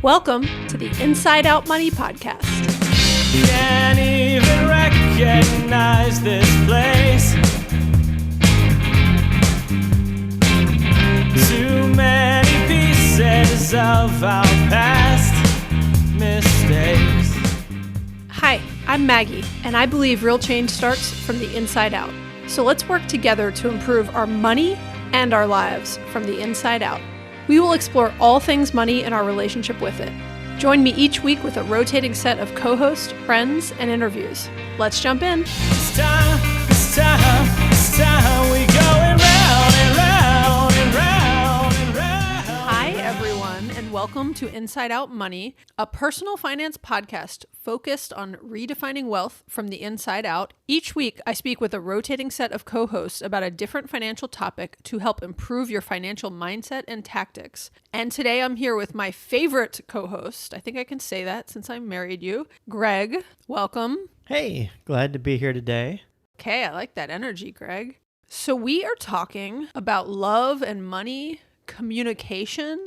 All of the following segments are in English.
Welcome to the Inside Out Money Podcast. Can't even recognize this place. Too many pieces of our past mistakes. Hi, I'm Maggie, and I believe real change starts from the inside out. So let's work together to improve our money and our lives from the inside out. We will explore all things money and our relationship with it. Join me each week with a rotating set of co-hosts, friends, and interviews. Let's jump in. It's time we going round and round and round and round. Hi, everyone, and welcome to Inside Out Money, a personal finance podcast focused on redefining wealth from the inside out. Each week, I speak with a rotating set of co-hosts about a different financial topic to help improve your financial mindset and tactics. And today, I'm here with my favorite co-host. I think I can say that since I married you. Greg, welcome. Hey, glad to be here today. Okay, I like that energy, Greg. So we are talking about love and money, communication.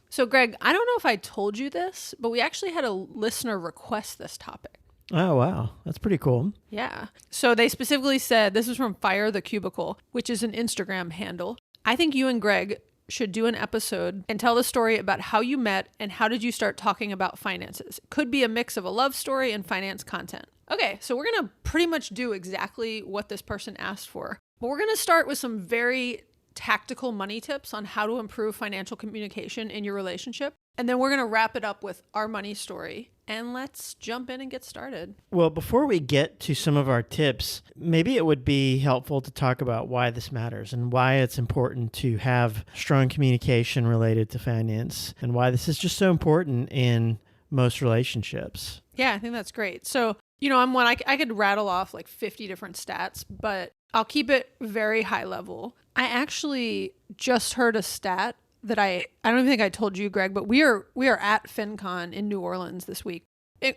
So Greg, I don't know if I told you this, but we actually had a listener request this topic. Oh, wow. That's pretty cool. Yeah. So they specifically said, this is from Fire the Cubicle, which is an Instagram handle. I think you and Greg should do an episode and tell the story about how you met and how did you start talking about finances. It could be a mix of a love story and finance content. Okay, so we're going to pretty much do exactly what this person asked for. But we're going to start with some very tactical money tips on how to improve financial communication in your relationship. And then we're going to wrap it up with our money story. And let's jump in and get started. Well, before we get to some of our tips, maybe it would be helpful to talk about why this matters and why it's important to have strong communication related to finance and why this is just so important in most relationships. Yeah, I think that's great. So, I'm one, I could rattle off like 50 different stats, but I'll keep it very high level. I actually just heard a stat that I don't even think I told you, Greg, but we are at FinCon in New Orleans this week.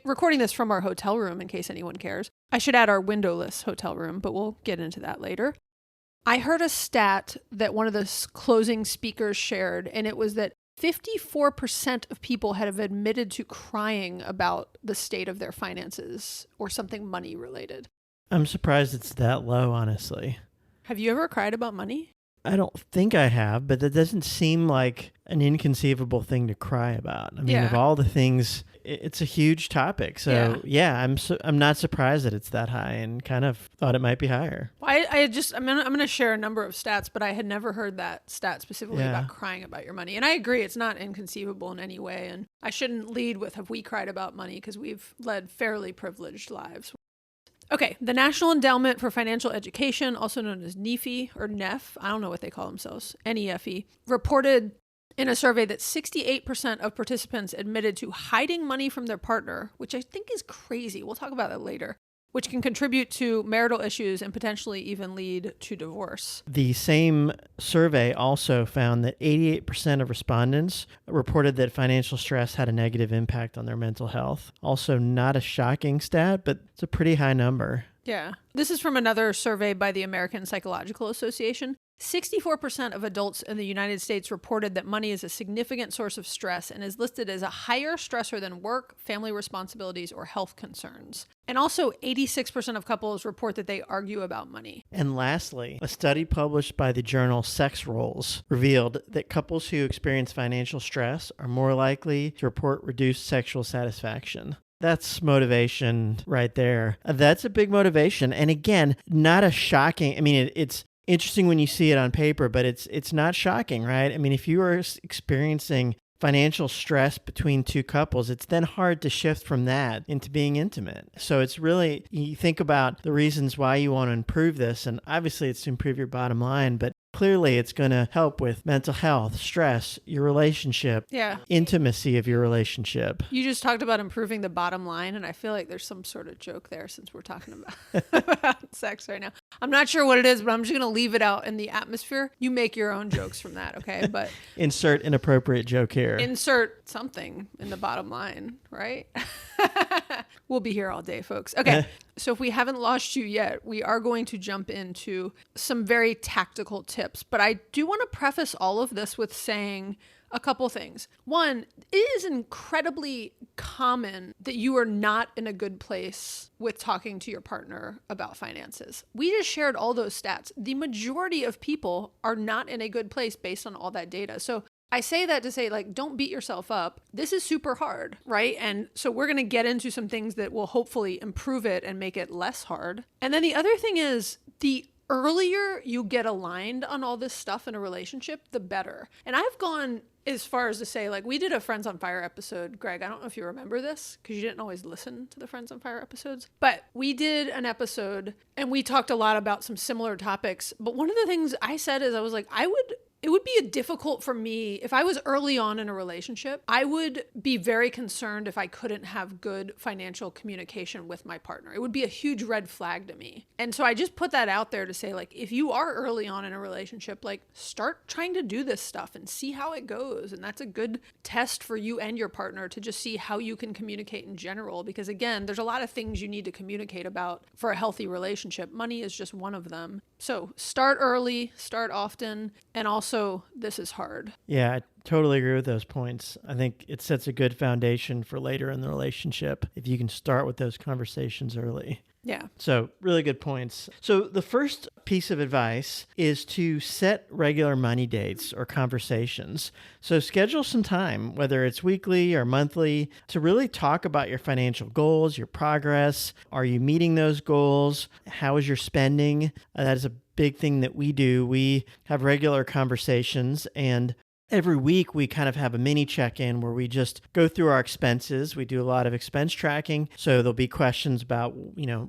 Recording this from our hotel room in case anyone cares. I should add our windowless hotel room, but we'll get into that later. I heard a stat that one of the closing speakers shared, and it was that 54% of people have admitted to crying about the state of their finances or something money related. I'm surprised it's that low, honestly. Have you ever cried about money? I don't think I have, but that doesn't seem like an inconceivable thing to cry about. I mean, Yeah. of all the things, it's a huge topic. So yeah, I'm not surprised that it's that high and kind of thought it might be higher. Well, I'm going to share a number of stats, but I had never heard that stat specifically about crying about your money. And I agree, it's not inconceivable in any way. And I shouldn't lead with, have we cried about money? Because we've led fairly privileged lives. Okay, the National Endowment for Financial Education, also known as NEFI or NEF, I don't know what they call themselves, NEFE, reported in a survey that 68% of participants admitted to hiding money from their partner, which I think is crazy. We'll talk about that later, which can contribute to marital issues and potentially even lead to divorce. The same survey also found that 88% of respondents reported that financial stress had a negative impact on their mental health. Also, not a shocking stat, but it's a pretty high number. Yeah. This is from another survey by the American Psychological Association. 64% of adults in the United States reported that money is a significant source of stress and is listed as a higher stressor than work, family responsibilities, or health concerns. And also 86% of couples report that they argue about money. And lastly, a study published by the journal Sex Roles revealed that couples who experience financial stress are more likely to report reduced sexual satisfaction. That's motivation right there. That's a big motivation. And again, not a shocking, it's interesting when you see it on paper, but it's not shocking, right? I mean, if you are experiencing financial stress between two couples, it's then hard to shift from that into being intimate. So it's really, you think about the reasons why you want to improve this, and obviously it's to improve your bottom line, but clearly it's going to help with mental health, stress, your relationship, intimacy of your relationship. You just talked about improving the bottom line, and I feel like there's some sort of joke there since we're talking about sex right now. I'm not sure what it is, but I'm just going to leave it out in the atmosphere. You make your own jokes from that, okay? But insert inappropriate joke here. Insert something in the bottom line, right? We'll be here all day, folks. Okay, so if we haven't lost you yet, we are going to jump into some very tactical tips. But I do want to preface all of this with saying a couple things. One, it is incredibly common that you are not in a good place with talking to your partner about finances. We just shared all those stats. The majority of people are not in a good place based on all that data. So I say that to say, like, don't beat yourself up. This is super hard, right? And so we're going to get into some things that will hopefully improve it and make it less hard. And then the other thing is, the earlier you get aligned on all this stuff in a relationship, the better. And I've gone as far as to say, like, we did a Friends on Fire episode. Greg, I don't know if you remember this because you didn't always listen to the Friends on Fire episodes, but we did an episode and we talked a lot about some similar topics. But one of the things I said is I was like, it would be difficult for me if I was early on in a relationship. I would be very concerned if I couldn't have good financial communication with my partner. It would be a huge red flag to me. And so I just put that out there to say, like, if you are early on in a relationship, like, start trying to do this stuff and see how it goes. And that's a good test for you and your partner to just see how you can communicate in general. Because again, there's a lot of things you need to communicate about for a healthy relationship. Money is just one of them. So start early, start often, and also this is hard. Yeah, I totally agree with those points. I think it sets a good foundation for later in the relationship if you can start with those conversations early. Yeah. So really good points. So the first piece of advice is to set regular money dates or conversations. So schedule some time, whether it's weekly or monthly, to really talk about your financial goals, your progress. Are you meeting those goals? How is your spending? That is a big thing that we do. We have regular conversations, and every week we kind of have a mini check-in where we just go through our expenses. We do a lot of expense tracking. So there'll be questions about,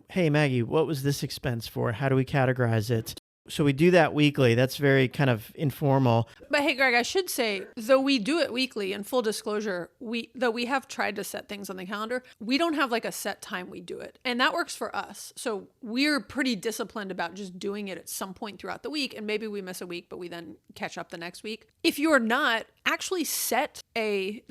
hey, Maggie, what was this expense for? How do we categorize it? So we do that weekly. That's very kind of informal. But hey, Greg, I should say, though we do it weekly, in full disclosure, though we have tried to set things on the calendar, we don't have like a set time we do it. And that works for us. So we're pretty disciplined about just doing it at some point throughout the week. And maybe we miss a week, but we then catch up the next week. If you're not, actually this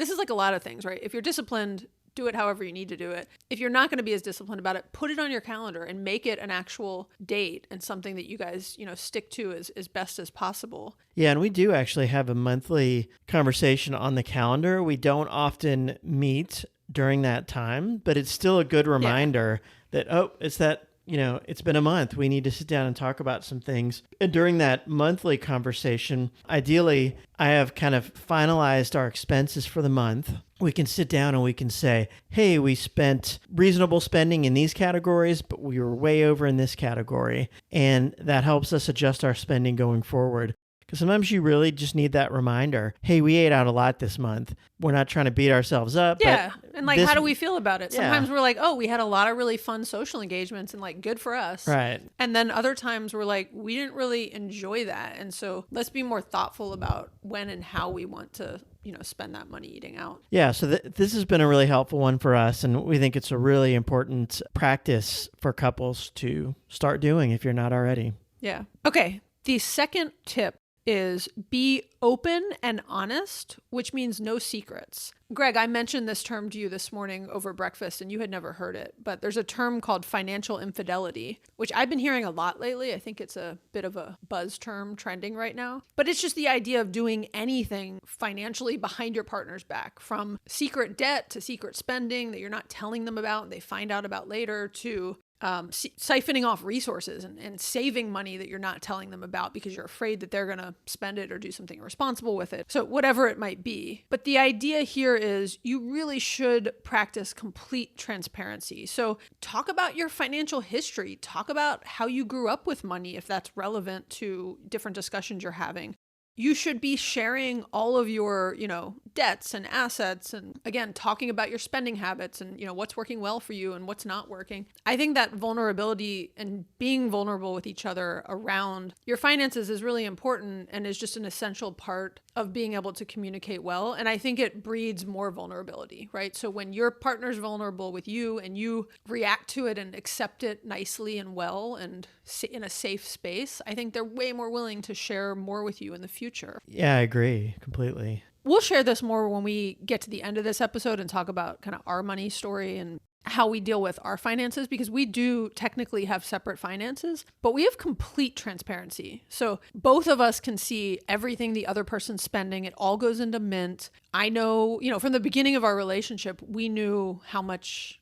is like a lot of things, right? If you're disciplined, do it however you need to do it. If you're not going to be as disciplined about it, put it on your calendar and make it an actual date and something that you guys, stick to as best as possible. Yeah, and we do actually have a monthly conversation on the calendar. We don't often meet during that time, but it's still a good reminder that, it's been a month. We need to sit down and talk about some things. And during that monthly conversation, ideally, I have kind of finalized our expenses for the month. We can sit down and we can say, hey, we spent reasonable spending in these categories, but we were way over in this category. And that helps us adjust our spending going forward. Because sometimes you really just need that reminder. Hey, we ate out a lot this month. We're not trying to beat ourselves up. Yeah. And how do we feel about it? Yeah. Sometimes we're like, oh, we had a lot of really fun social engagements and like good for us. Right. And then other times we're like, we didn't really enjoy that. And so let's be more thoughtful about when and how we want to spend that money eating out. Yeah, so this has been a really helpful one for us, and we think it's a really important practice for couples to start doing if you're not already. Yeah. Okay. The second tip is be open and honest, which means no secrets. Greg, I mentioned this term to you this morning over breakfast and you had never heard it, but there's a term called financial infidelity, which I've been hearing a lot lately. I think it's a bit of a buzz term trending right now, but it's just the idea of doing anything financially behind your partner's back, from secret debt to secret spending that you're not telling them about and they find out about later, to siphoning off resources and saving money that you're not telling them about because you're afraid that they're going to spend it or do something irresponsible with it. So whatever it might be. But the idea here is you really should practice complete transparency. So talk about your financial history. Talk about how you grew up with money if that's relevant to different discussions you're having. You should be sharing all of your, debts and assets, and again, talking about your spending habits and, what's working well for you and what's not working. I think that vulnerability and being vulnerable with each other around your finances is really important and is just an essential part of being able to communicate well. And I think it breeds more vulnerability, right? So when your partner's vulnerable with you and you react to it and accept it nicely and well and in a safe space, I think they're way more willing to share more with you in the future. Yeah, I agree completely. We'll share this more when we get to the end of this episode and talk about kind of our money story and how we deal with our finances, because we do technically have separate finances, but we have complete transparency. So both of us can see everything the other person's spending. It all goes into Mint. I know, from the beginning of our relationship, we knew how much,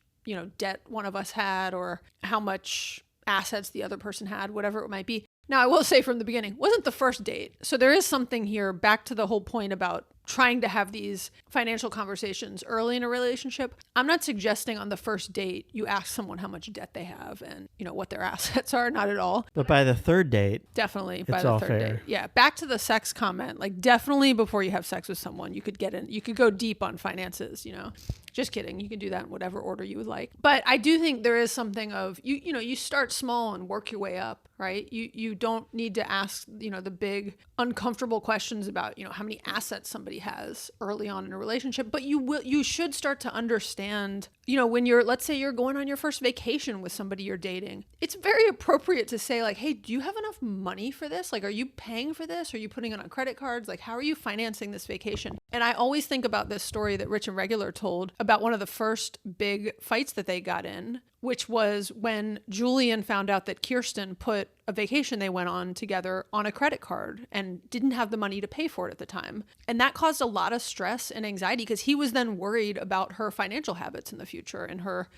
debt one of us had or how much assets the other person had, whatever it might be. Now, I will say from the beginning, wasn't the first date. So there is something here, back to the whole point about trying to have these financial conversations early in a relationship. I'm not suggesting on the first date you ask someone how much debt they have and, what their assets are. Not at all. But by the third date, definitely by it's the all third fair. date. Yeah. Back to the sex comment, like definitely before you have sex with someone, you could go deep on finances, Just kidding. You can do that in whatever order you would like. But I do think there is something of, you start small and work your way up, right? You don't need to ask, the big uncomfortable questions about, how many assets somebody has early on in a relationship. But you should start to understand, when let's say you're going on your first vacation with somebody you're dating, it's very appropriate to say like, hey, do you have enough money for this? Like, are you paying for this? Are you putting it on credit cards? Like, how are you financing this vacation? And I always think about this story that Rich and Regular told about one of the first big fights that they got in, which was when Julian found out that Kirsten put a vacation they went on together on a credit card and didn't have the money to pay for it at the time. And that caused a lot of stress and anxiety because he was then worried about her financial habits in the future and her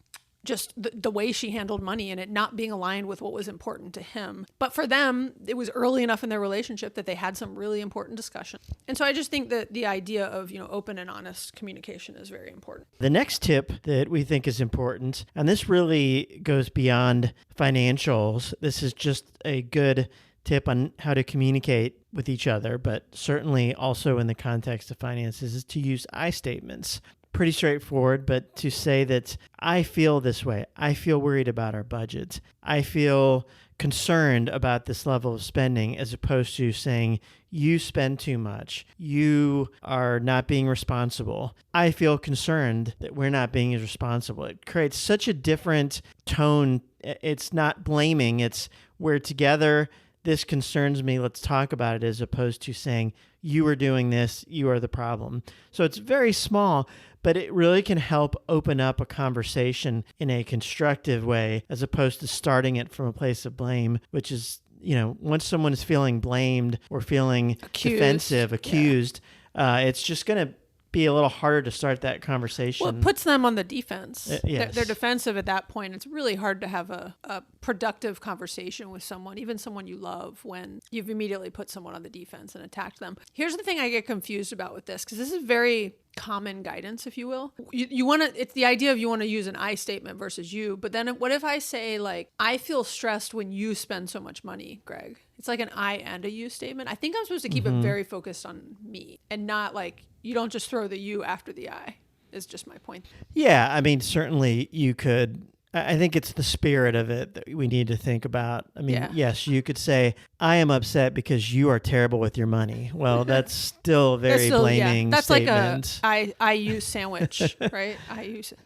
just the way she handled money and it not being aligned with what was important to him. But for them, it was early enough in their relationship that they had some really important discussion. And so I just think that the idea of, open and honest communication is very important. The next tip that we think is important, and this really goes beyond financials, this is just a good tip on how to communicate with each other, but certainly also in the context of finances, is to use I statements. Pretty straightforward, but to say that I feel this way, I feel worried about our budget, I feel concerned about this level of spending, as opposed to saying you spend too much, you are not being responsible. I feel concerned that we're not being as responsible. It creates such a different tone. It's not blaming, it's we're together, this concerns me, let's talk about it, as opposed to saying you are doing this, you are the problem. So it's very small, but it really can help open up a conversation in a constructive way, as opposed to starting it from a place of blame, which is, once someone is feeling blamed or feeling defensive, accused, it's just going to be a little harder to start that conversation. Well, it puts them on the defense. Yes. They're defensive at that point. It's really hard to have a productive conversation with someone, even someone you love, when you've immediately put someone on the defense and attacked them. Here's the thing I get confused about with this, because this is very common guidance, if you will. You want to, it's the idea of you want to use an I statement versus you, but then what if I say like, I feel stressed when you spend so much money, Greg? It's like an I and a you statement. I think I'm supposed to keep it very focused on me and not like, you don't just throw the you after the I, is just my point. Yeah, I mean, certainly you could. I think it's the spirit of it that we need to think about. I mean, yes, you could say, I am upset because you are terrible with your money. Well, that's still very blaming That's statement. like a I you sandwich, right?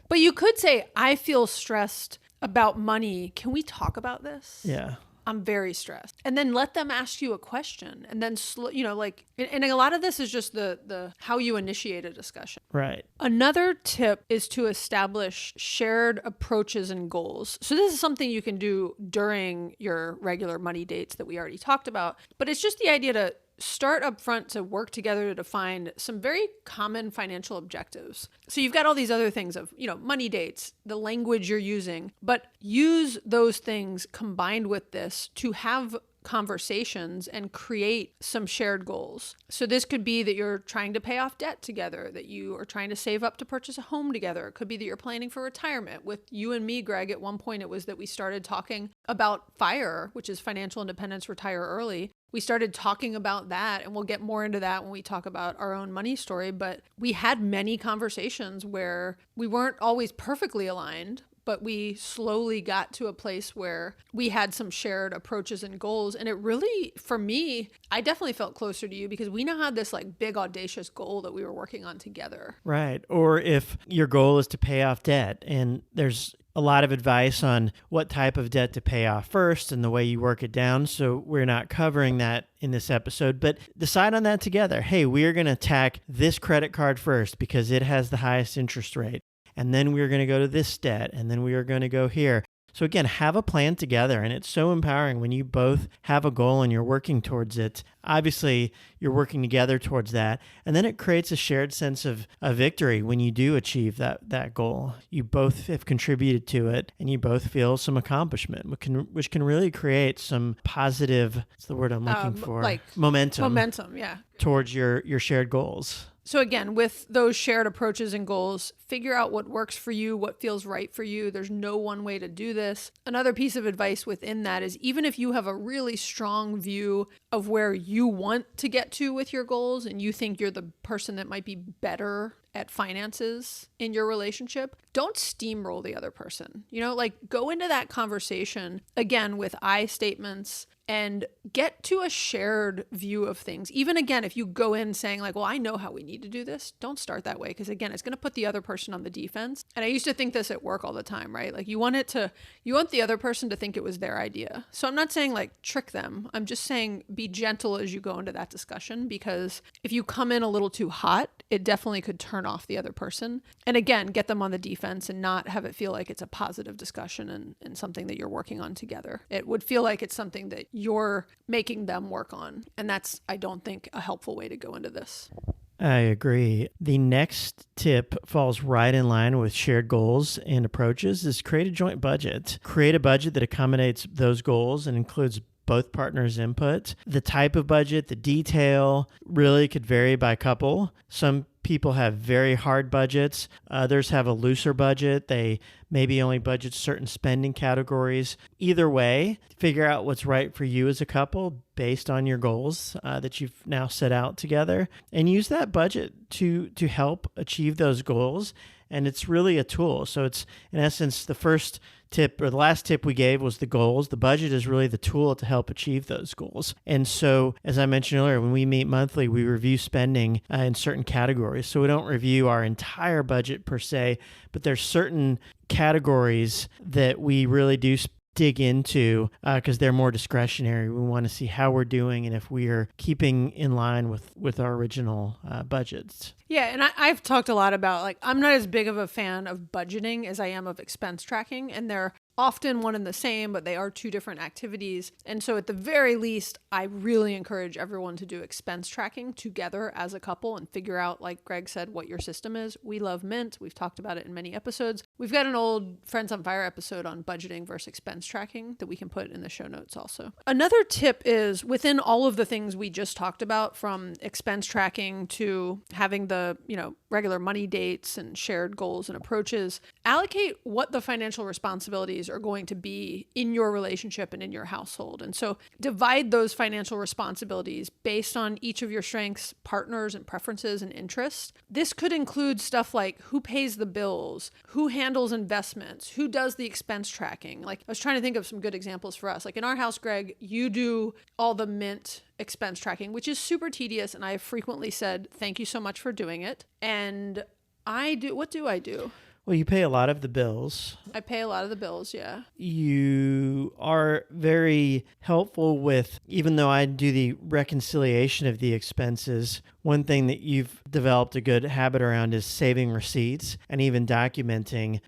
But you could say, I feel stressed about money. Can we talk about this? Yeah. I'm very stressed. And then let them ask you a question. And then, and a lot of this is just the how you initiate a discussion. Right. Another tip is to establish shared approaches and goals. So this is something you can do during your regular money dates that we already talked about. But it's just the idea to start up front to work together to define some very common financial objectives. So you've got all these other things of, money dates, the language you're using, but use those things combined with this to have conversations and create some shared goals. So this could be that you're trying to pay off debt together, that you are trying to save up to purchase a home together. It could be that you're planning for retirement. With you and me, Greg, at one point it was that we started talking about FIRE, which is Financial Independence, Retire Early. We started talking about that, and we'll get more into that when we talk about our own money story. But we had many conversations where we weren't always perfectly aligned, but we slowly got to a place where we had some shared approaches and goals. And it really, for me, I definitely felt closer to you because we now had this like big audacious goal that we were working on together. Right. Or if your goal is to pay off debt, and there's a lot of advice on what type of debt to pay off first and the way you work it down. So we're not covering that in this episode, but decide on that together. Hey, we are going to attack this credit card first because it has the highest interest rate. and then we were going to go to this debt, and then we were going to go here. So again, have a plan together, and it's so empowering when you both have a goal and you're working towards it. Obviously, you're working together towards that, and then it creates a shared sense of victory when you do achieve that goal. You both have contributed to it, and you both feel some accomplishment, which can really create some positive, what's the word I'm looking for? Like momentum yeah. towards your shared goals. So again, with those shared approaches and goals, figure out what works for you, what feels right for you. There's no one way to do this. Another piece of advice within that is even if you have a really strong view of where you want to get to with your goals and you think you're the person that might be better at finances in your relationship, don't steamroll the other person. Like go into that conversation again with I statements and get to a shared view of things. Even again, if you go in saying like, well, I know how we need to do this, don't start that way. Because again, it's going to put the other person on the defense. And I used to think this at work all the time, right? Like you want the other person to think it was their idea. So I'm not saying like trick them. I'm just saying be gentle as you go into that discussion, because if you come in a little too hot, it definitely could turn off the other person. And again, get them on the defense and not have it feel like it's a positive discussion and something that you're working on together. It would feel like it's something that you're making them work on. And that's, I don't think, a helpful way to go into this. I agree. The next tip falls right in line with shared goals and approaches is create a joint budget. Create a budget that accommodates those goals and includes both partners' input. The type of budget, the detail really could vary by couple. Some people have very hard budgets. Others have a looser budget. They maybe only budget certain spending categories. Either way, figure out what's right for you as a couple based on your goals that you've now set out together, and use that budget to help achieve those goals. And it's really a tool. So it's, in essence, the first tip or the last tip we gave was the goals. The budget is really the tool to help achieve those goals. And so, as I mentioned earlier, when we meet monthly, we review spending in certain categories. So we don't review our entire budget per se, but there's certain categories that we really do dig into because they're more discretionary. We want to see how we're doing and if we are keeping in line with our original budgets. Yeah, and I've talked a lot about, like, I'm not as big of a fan of budgeting as I am of expense tracking, and they're often one and the same, but they are two different activities. And so at the very least, I really encourage everyone to do expense tracking together as a couple and figure out, like Greg said, what your system is. We love Mint. We've talked about it in many episodes. We've got an old Friends on Fire episode on budgeting versus expense tracking that we can put in the show notes also. Another tip is within all of the things we just talked about, from expense tracking to having the, regular money dates and shared goals and approaches, allocate what the financial responsibilities are going to be in your relationship and in your household. And so divide those financial responsibilities based on each of your strengths, partners, and preferences and interests. This could include stuff like who pays the bills, who handles investments, who does the expense tracking. Like, I was trying to think of some good examples for us. Like in our house, Greg, you do all the Mint expense tracking, which is super tedious. And I have frequently said, thank you so much for doing it. And what do I do? Well, you pay a lot of the bills. I pay a lot of the bills, yeah. You are very helpful with, even though I do the reconciliation of the expenses, one thing that you've developed a good habit around is saving receipts and even documenting,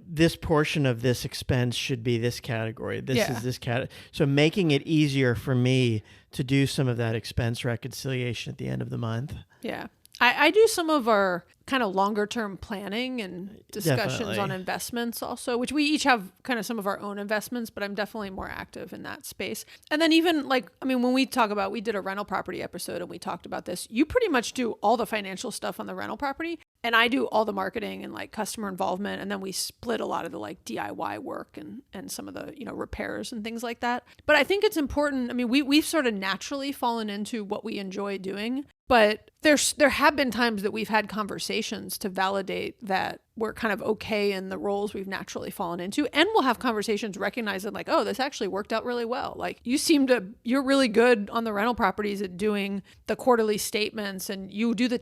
this portion of this expense should be this category. This is this category. So making it easier for me to do some of that expense reconciliation at the end of the month. Yeah. I do some of our kind of longer term planning and discussions on investments also, which we each have kind of some of our own investments, but I'm definitely more active in that space. And then even when we did a rental property episode and we talked about this, you pretty much do all the financial stuff on the rental property. And I do all the marketing and like customer involvement. And then we split a lot of the like DIY work and some of the, repairs and things like that. But I think it's important. I mean, we've sort of naturally fallen into what we enjoy doing, but there have been times that we've had conversations to validate that we're kind of okay in the roles we've naturally fallen into. And we'll have conversations recognizing like, oh, this actually worked out really well. Like you're really good on the rental properties at doing the quarterly statements, and you do the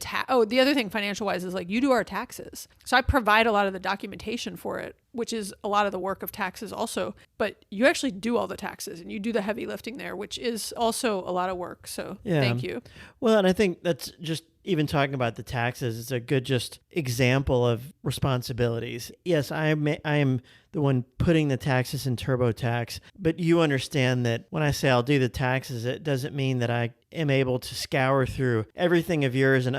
the other thing financial wise is like you do our taxes. So I provide a lot of the documentation for it, which is a lot of the work of taxes also, but you actually do all the taxes and you do the heavy lifting there, which is also a lot of work. So Thank you. Well, and I think that's just even talking about the taxes, it's a good just example of responsibilities. Yes, I am the one putting the taxes in TurboTax, but you understand that when I say I'll do the taxes, it doesn't mean that I am able to scour through everything of yours and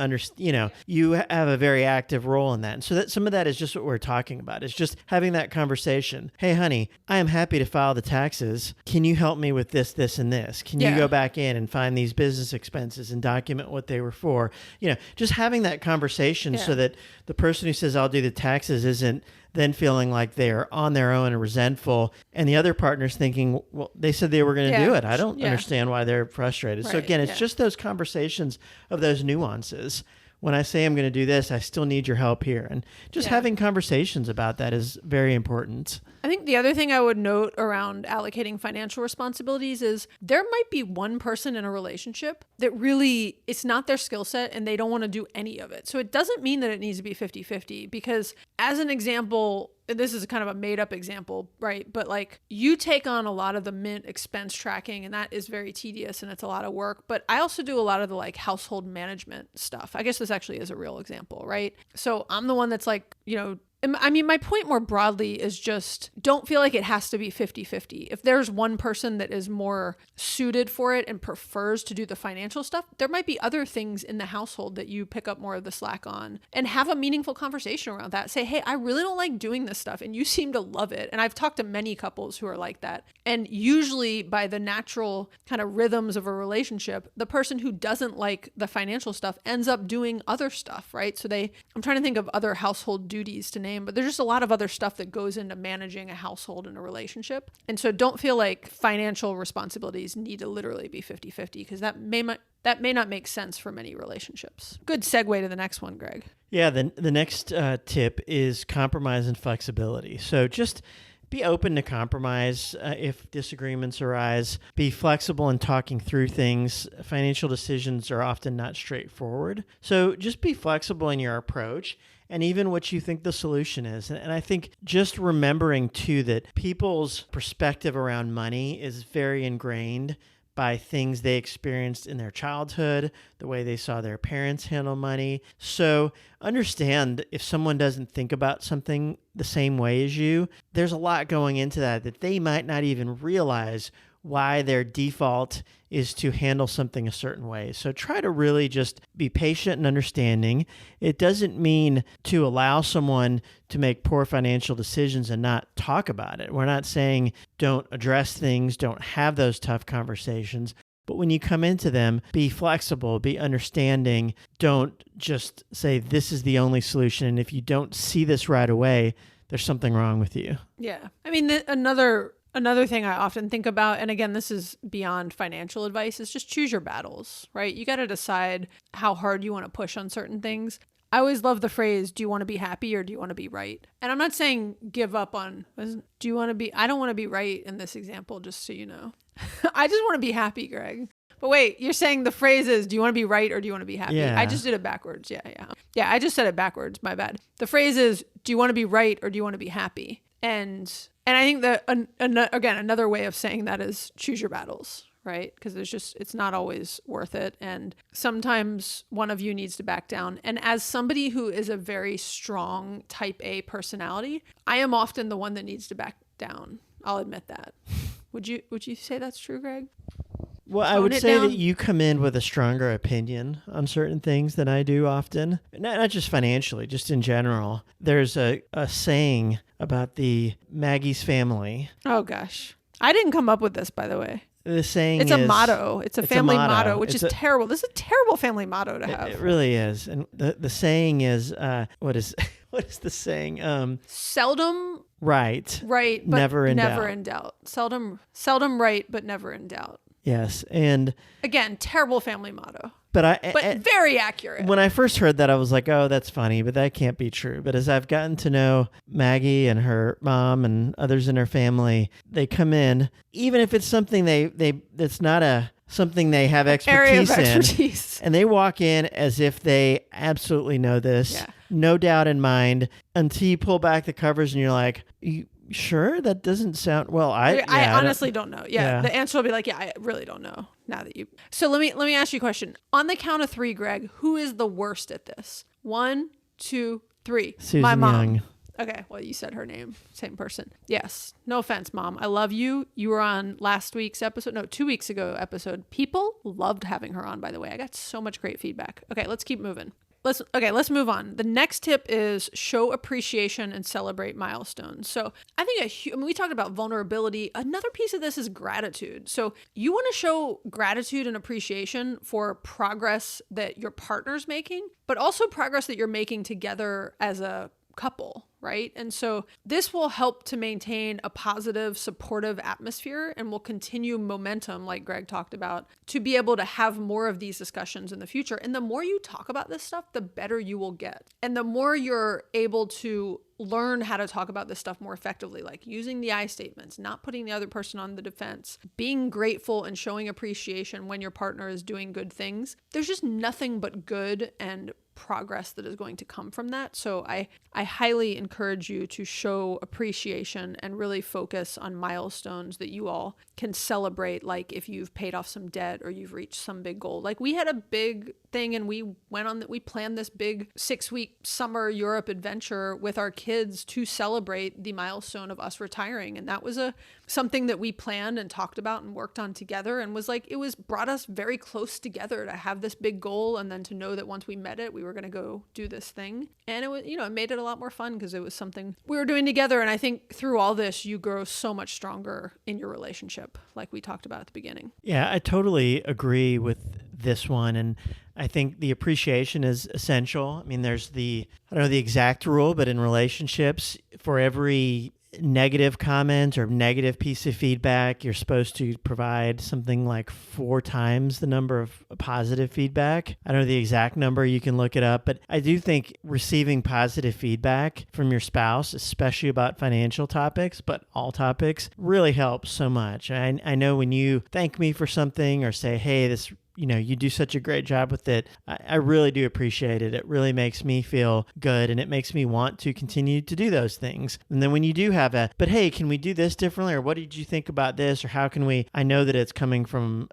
you have a very active role in that. And so that some of that is just what we're talking about. It's just having that conversation. Hey, honey, I am happy to file the taxes. Can you help me with this, this, and this? Can you go back in and find these business expenses and document what they were for? Just having that conversation so that the person who says I'll do the taxes isn't then feeling like they're on their own and resentful, and the other partner's thinking, well, they said they were going to do it. I don't understand why they're frustrated. So again, it's just those conversations of those nuances. When I say I'm going to do this, I still need your help here. And just having conversations about that is very important. I think the other thing I would note around allocating financial responsibilities is there might be one person in a relationship that really, it's not their skill set and they don't want to do any of it. So it doesn't mean that it needs to be 50-50, because as an example, this is kind of a made up example, right? But like you take on a lot of the Mint expense tracking, and that is very tedious and it's a lot of work. But I also do a lot of the like household management stuff. I guess this actually is a real example, right? So I'm the one that's like, I mean, my point more broadly is just don't feel like it has to be 50-50. If there's one person that is more suited for it and prefers to do the financial stuff, there might be other things in the household that you pick up more of the slack on, and have a meaningful conversation around that. Say, hey, I really don't like doing this stuff and you seem to love it. And I've talked to many couples who are like that. And usually by the natural kind of rhythms of a relationship, the person who doesn't like the financial stuff ends up doing other stuff, right? So I'm trying to think of other household duties to name, but there's just a lot of other stuff that goes into managing a household and a relationship. And so don't feel like financial responsibilities need to literally be 50-50, because that may not make sense for many relationships. Good segue to the next one, Greg. Yeah, the next tip is compromise and flexibility. So just be open to compromise if disagreements arise. Be flexible in talking through things. Financial decisions are often not straightforward. So just be flexible in your approach and even what you think the solution is. And I think just remembering too that people's perspective around money is very ingrained by things they experienced in their childhood, the way they saw their parents handle money. So understand if someone doesn't think about something the same way as you, there's a lot going into that they might not even realize why their default is to handle something a certain way. So try to really just be patient and understanding. It doesn't mean to allow someone to make poor financial decisions and not talk about it. We're not saying don't address things, don't have those tough conversations. But when you come into them, be flexible, be understanding. Don't just say this is the only solution. And if you don't see this right away, there's something wrong with you. Yeah. I mean, Another thing I often think about, and again, this is beyond financial advice, is just choose your battles, right? You got to decide how hard you want to push on certain things. I always love the phrase, do you want to be happy or do you want to be right? And I'm not saying give up on, I don't want to be right in this example, just so you know. I just want to be happy, Greg. But wait, you're saying the phrase is, do you want to be right or do you want to be happy? Yeah. I just did it backwards. Yeah, I just said it backwards. My bad. The phrase is, do you want to be right or do you want to be happy? And I think that, again, another way of saying that is choose your battles, right? Because it's not always worth it. And sometimes one of you needs to back down. And as somebody who is a very strong type A personality, I am often the one that needs to back down. I'll admit that. Would you say that's true, Greg? Well, I would say that you come in with a stronger opinion on certain things than I do often. Not just financially, just in general. There's a saying about the Maggie's family. Oh, gosh. I didn't come up with this, by the way. The saying it's a motto. It's a family motto, which is terrible. This is a terrible family motto to have. It really is. And the saying is, what is the saying? Seldom right, but never in doubt. Seldom right, but never in doubt. Yes, and again, terrible family motto. But very accurate. When I first heard that, I was like, "Oh, that's funny," but that can't be true. But as I've gotten to know Maggie and her mom and others in her family, they come in, even if it's something that's not something they have expertise in, and they walk in as if they absolutely know this, no doubt in mind, until you pull back the covers and you're like, sure? That doesn't sound well. I I honestly don't know. Yeah, Yeah. the answer will be like, yeah, I really don't know. Now that you, so let me ask you a question. On the count of three, Greg, who is the worst at this? 1, 2, 3. Susan My mom. Young. Okay, well, you said her name. Same person. Yes. No offense, Mom. I love you. You were on last week's episode. No, 2 weeks ago episode. People loved having her on, by the way. I got so much great feedback. Okay, let's keep moving. Let's move on. The next tip is show appreciation and celebrate milestones. So I think we talked about vulnerability. Another piece of this is gratitude. So you want to show gratitude and appreciation for progress that your partner's making, but also progress that you're making together as a couple, right? And so this will help to maintain a positive, supportive atmosphere and will continue momentum, like Greg talked about, to be able to have more of these discussions in the future. And the more you talk about this stuff, the better you will get. And the more you're able to learn how to talk about this stuff more effectively, like using the I statements, not putting the other person on the defense, being grateful and showing appreciation when your partner is doing good things. There's just nothing but good and progress that is going to come from that. So I highly encourage you to show appreciation and really focus on milestones that you all can celebrate, like if you've paid off some debt or you've reached some big goal. Like we had a big thing and we planned this big 6-week summer Europe adventure with our kids to celebrate the milestone of us retiring. And that was something that we planned and talked about and worked on together, and brought us very close together to have this big goal, and then to know that once we met it, we were going to go do this thing. And it made it a lot more fun because it was something we were doing together. And I think through all this, you grow so much stronger in your relationship, like we talked about at the beginning. Yeah, I totally agree with this one. And I think the appreciation is essential. I mean, there's I don't know the exact rule, but in relationships, for every negative comment or negative piece of feedback, you're supposed to provide something like 4 times the number of positive feedback. I don't know the exact number, you can look it up, but I do think receiving positive feedback from your spouse, especially about financial topics, but all topics, really helps so much. I know when you thank me for something or say, hey, this you do such a great job with it. I really do appreciate it. It really makes me feel good, and it makes me want to continue to do those things. And then when you do have but hey, can we do this differently? Or what did you think about this? Or how can we, I know that it's coming from,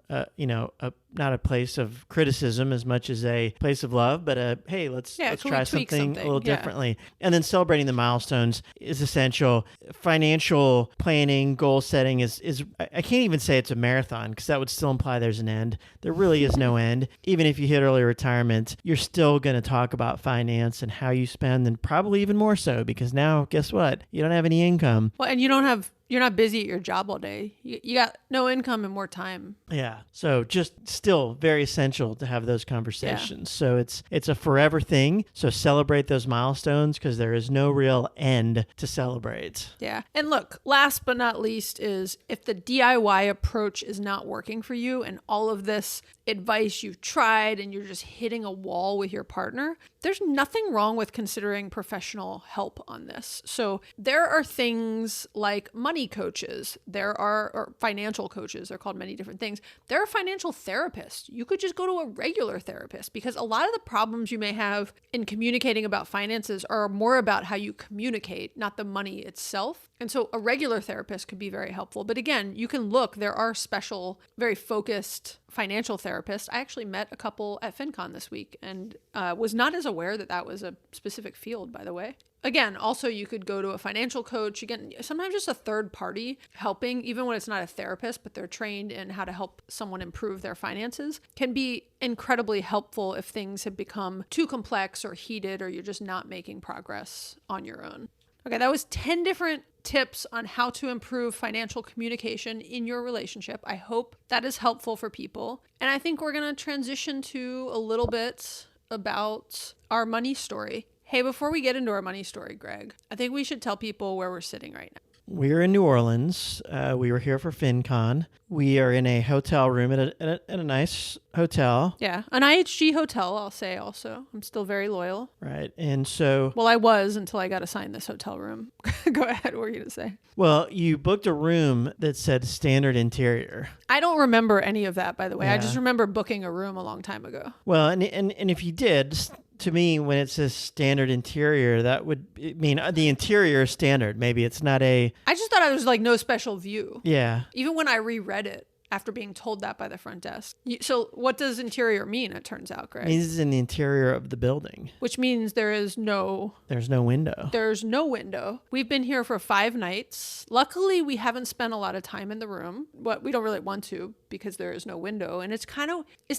not a place of criticism as much as a place of love, but hey, let's try something a little differently. And then celebrating the milestones is essential. Financial planning, goal setting is I can't even say it's a marathon because that would still imply there's an end. There really is no end. Even if you hit early retirement, you're still going to talk about finance and how you spend, and probably even more so because now, guess what? You don't have any income. Well, and you're not busy at your job all day. You got no income and more time. Yeah. So just still very essential to have those conversations. Yeah. So it's a forever thing. So celebrate those milestones because there is no real end to celebrate. Yeah. And look, last but not least is if the DIY approach is not working for you and all of this advice you've tried and you're just hitting a wall with your partner, there's nothing wrong with considering professional help on this. So there are things like money coaches, or financial coaches, they're called many different things. There are financial therapists. You could just go to a regular therapist because a lot of the problems you may have in communicating about finances are more about how you communicate, not the money itself. And so a regular therapist could be very helpful. But again, you can look, there are special, very focused financial therapists. I actually met a couple at FinCon this week and was not as aware that that was a specific field, by the way. Again, also you could go to a financial coach. Again, sometimes just a third party helping, even when it's not a therapist, but they're trained in how to help someone improve their finances, can be incredibly helpful if things have become too complex or heated or you're just not making progress on your own. Okay, that was 10 different tips on how to improve financial communication in your relationship. I hope that is helpful for people. And I think we're going to transition to a little bit about our money story. Hey, before we get into our money story, Greg, I think we should tell people where we're sitting right now. We're in New Orleans. We were here for FinCon. We are in a hotel room at a nice hotel. Yeah, an IHG hotel, I'll say also. I'm still very loyal. Right. And so... Well, I was until I got assigned this hotel room. Go ahead, what were you going to say? Well, you booked a room that said standard interior. I don't remember any of that, by the way. Yeah. I just remember booking a room a long time ago. Well, and if you did... to me, when it says standard interior, that would mean the interior is standard. Maybe it's not a, I just thought it was like no special view. yeah. Even when I reread it after being told that by the front desk. So what does interior mean, it turns out, Greg? It means it's in the interior of the building. Which means There's no window. There's no window. We've been here for 5 nights. Luckily, we haven't spent a lot of time in the room, but we don't really want to because there is no window. And it's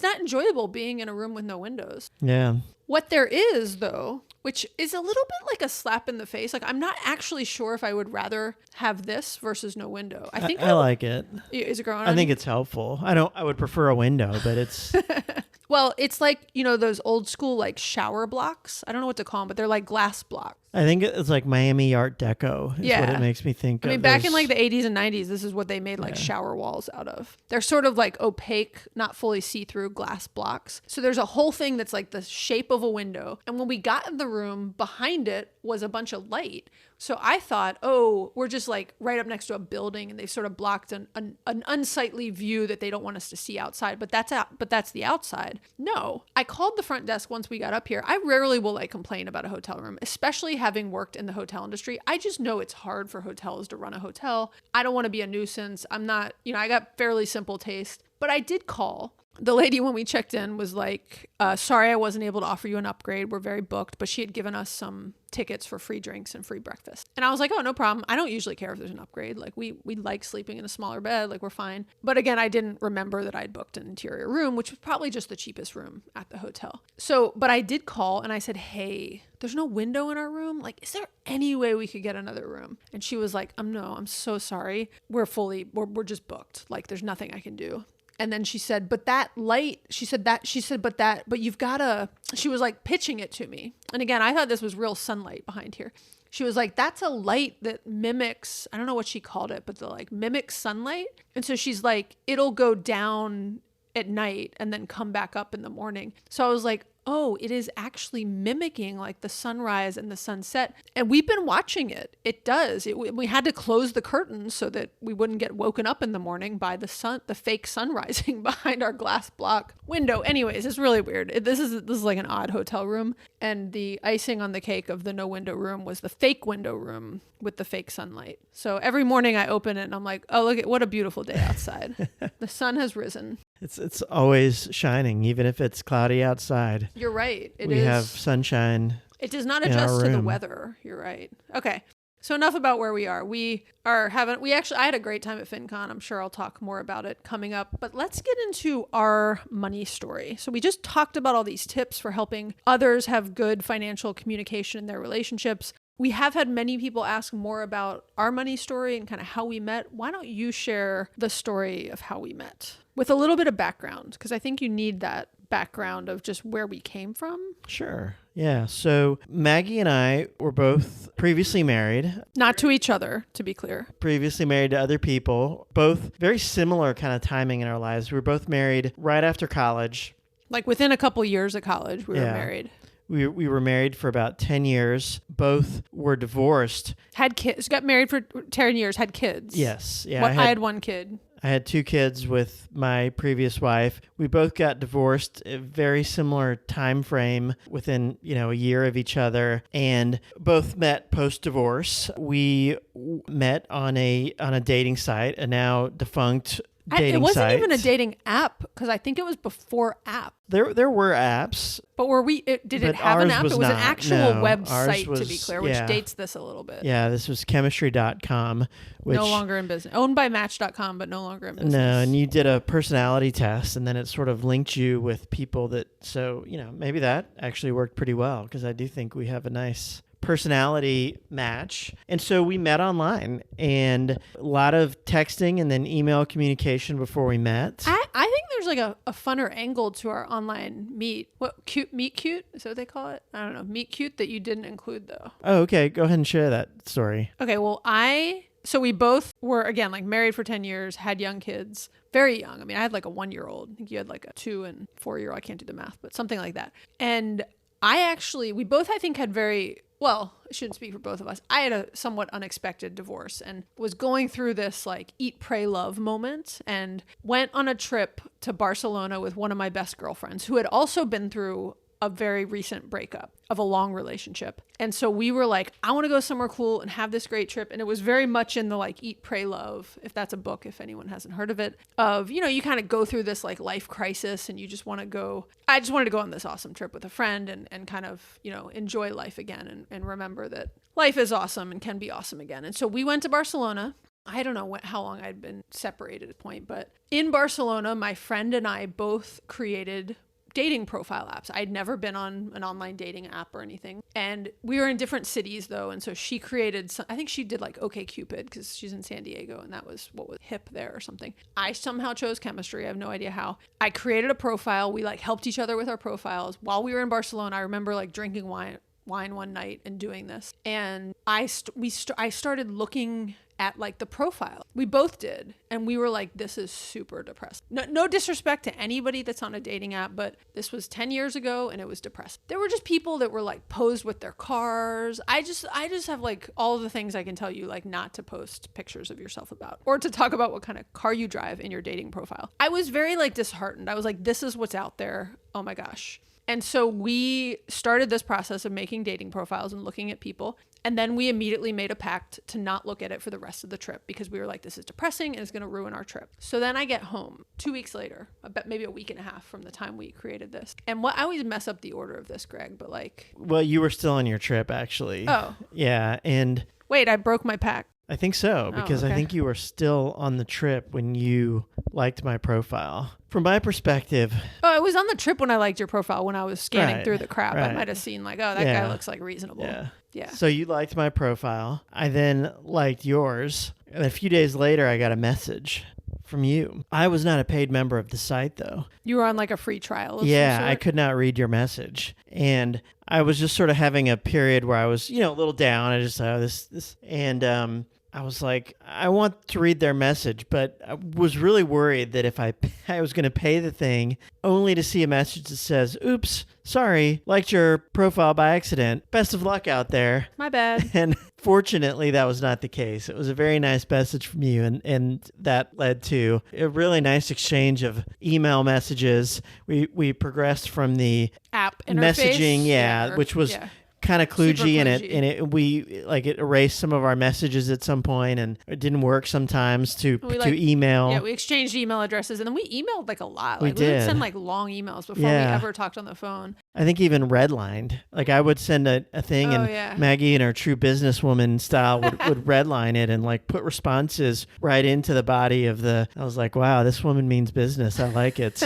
not enjoyable being in a room with no windows. Yeah. What there is, though, which is a little bit like a slap in the face. Like, I'm not actually sure if I would rather have this versus no window. I think I like it. Is it growing on I think you? it's helpful. I would prefer a window, but it's Well, it's like, those old school like shower blocks. I don't know what to call them, but they're like glass blocks. I think it's like Miami Art Deco is what Yeah. it makes me think I of. mean, back in Those- like the 80s and 90s, this is what they made like shower walls out of. They're sort of like opaque, not fully see-through glass blocks. So there's a whole thing that's like the shape of a window. And when we got in the room, behind it was a bunch of light. So I thought, oh, we're just like right up next to a building and they sort of blocked an unsightly view that they don't want us to see outside. But that's the outside. No, I called the front desk once we got up here. I rarely will like complain about a hotel room, especially having worked in the hotel industry. I just know it's hard for hotels to run a hotel. I don't want to be a nuisance. I'm not, I got fairly simple taste, but I did call. The lady, when we checked in, was like, sorry, I wasn't able to offer you an upgrade. We're very booked, but she had given us some tickets for free drinks and free breakfast. And I was like, oh, no problem. I don't usually care if there's an upgrade. Like we like sleeping in a smaller bed. Like we're fine. But again, I didn't remember that I'd booked an interior room, which was probably just the cheapest room at the hotel. So, but I did call and I said, hey, there's no window in our room. Like, is there any way we could get another room? And she was like, no, I'm so sorry. We're just booked. Like there's nothing I can do. And then she said, but that light, she was like pitching it to me. And again, I thought this was real sunlight behind here. She was like, that's a light that mimics, I don't know what she called it, but mimics sunlight. And so she's like, it'll go down at night and then come back up in the morning. So I was like, oh, it is actually mimicking like the sunrise and the sunset. And we've been watching it. It does. We had to close the curtains so that we wouldn't get woken up in the morning by the fake sun rising behind our glass block window. Anyways, it's really weird. This is like an odd hotel room. And the icing on the cake of the no window room was the fake window room with the fake sunlight. So every morning I open it and I'm like, oh, what a beautiful day outside. The sun has risen. It's always shining, even if it's cloudy outside. You're right. We have sunshine. It does not in our adjust to the room. weather. You're right. Okay. So enough about where we are. I had a great time at FinCon. I'm sure I'll talk more about it coming up, but let's get into our money story. So we just talked about all these tips for helping others have good financial communication in their relationships. We have had many people ask more about our money story and kind of how we met. Why don't you share the story of how we met with a little bit of background? Because I think you need that background of just where we came from. Sure. Yeah. So Maggie and I were both previously married, Not to each other, to be clear. previously married to other people, both very similar kind of timing in our lives. We were both married right after college. Like within a couple years of college, we were Yeah. married. We were married for about 10 years. Both were divorced. Had kids, got married for 10 years, had kids. Yes. Yeah. I had 1 kid. I had 2 kids with my previous wife. We both got divorced a very similar time frame within, a year of each other, and both met post-divorce. We met on a dating site, a now defunct dating It wasn't site. even a dating app because I think it was before app. There were apps. But did it But have an ours app? was It was an not. actual No, ours website, to be was- clear, which yeah. dates this a little bit. Yeah, this was chemistry.com, which No longer in business. Owned by Match.com, but no longer in business. No, and you did a personality test, and then it sort of linked you with people maybe that actually worked pretty well, because I do think we have a nice personality match. And so we met online, and a lot of texting and then email communication before we met. I think there's like a funner angle to our online meet. Meet cute? Is that what they call it? I don't know. Meet cute that you didn't include though. Oh, okay. Go ahead and share that story. Okay, well, so we both were, again, like married for 10 years, had young kids, very young. I mean, I had like a 1-year-old. I think you had like a 2 and 4-year-old. I can't do the math, but something like that. And we both, I think, had I shouldn't speak for both of us. I had a somewhat unexpected divorce and was going through this like eat, pray, love moment, and went on a trip to Barcelona with one of my best girlfriends who had also been through a very recent breakup of a long relationship. And so we were like, I want to go somewhere cool and have this great trip. And it was very much in the like Eat, Pray, Love, if that's a book, if anyone hasn't heard of it, of, you know, you kind of go through this like life crisis and you just want to go. I just wanted to go on this awesome trip with a friend and kind of, you know, enjoy life again and remember that life is awesome and can be awesome again. And so we went to Barcelona. I don't know how long I'd been separated at a point, but in Barcelona, my friend and I both created dating profile apps. I'd never been on an online dating app or anything. And we were in different cities though. And so she created some, I think she did like OkCupid because she's in San Diego and that was what was hip there or something. I somehow chose chemistry. I have no idea how. I created a profile. We like helped each other with our profiles. While we were in Barcelona, I remember like drinking wine one night and doing this. And I started looking at like the profile. We both did. And we were like, this is super depressing. No disrespect to anybody that's on a dating app, but this was 10 years ago and it was depressing. There were just people that were like posed with their cars. I just have like all of the things I can tell you, like not to post pictures of yourself about or to talk about what kind of car you drive in your dating profile. I was very like disheartened. I was like, this is what's out there. Oh my gosh. And so we started this process of making dating profiles and looking at people. And then we immediately made a pact to not look at it for the rest of the trip because we were like, this is depressing and it's going to ruin our trip. So then I get home 2 weeks later, maybe a week and a half from the time we created this. And I always mess up the order of this, Greg, but like. Well, you were still on your trip, actually. Oh. Yeah. And wait, I broke my pact. I think so, because okay. I think you were still on the trip when you liked my profile. From my perspective. Oh, I was on the trip when I liked your profile, when I was scanning Right, through the crap. right. I might have seen like, oh, that guy looks like reasonable. Yeah. Yeah. So you liked my profile. I then liked yours. And a few days later, I got a message from you. I was not a paid member of the site, though. You were on like a free trial of Yeah, some I sort? could not read your message. And I was just sort of having a period where I was, you know, a little down. I just thought, this. And I was like, I want to read their message, but I was really worried that if I was going to pay the thing only to see a message that says, oops, sorry, liked your profile by accident. Best of luck out there. My bad. And fortunately, that was not the case. It was a very nice message from you, and that led to a really nice exchange of email messages. We progressed from the App interface. messaging, which was kind of kludgy, and it erased some of our messages at some point, and it didn't work sometimes to email. Yeah, we exchanged email addresses, and then we emailed like a lot. We Like we would did. send like long emails before we ever talked on the phone. I think even redlined. Like I would send a thing, Maggie in her true businesswoman style would redline it and like put responses right into the body of the. I was like, wow, this woman means business. I like it.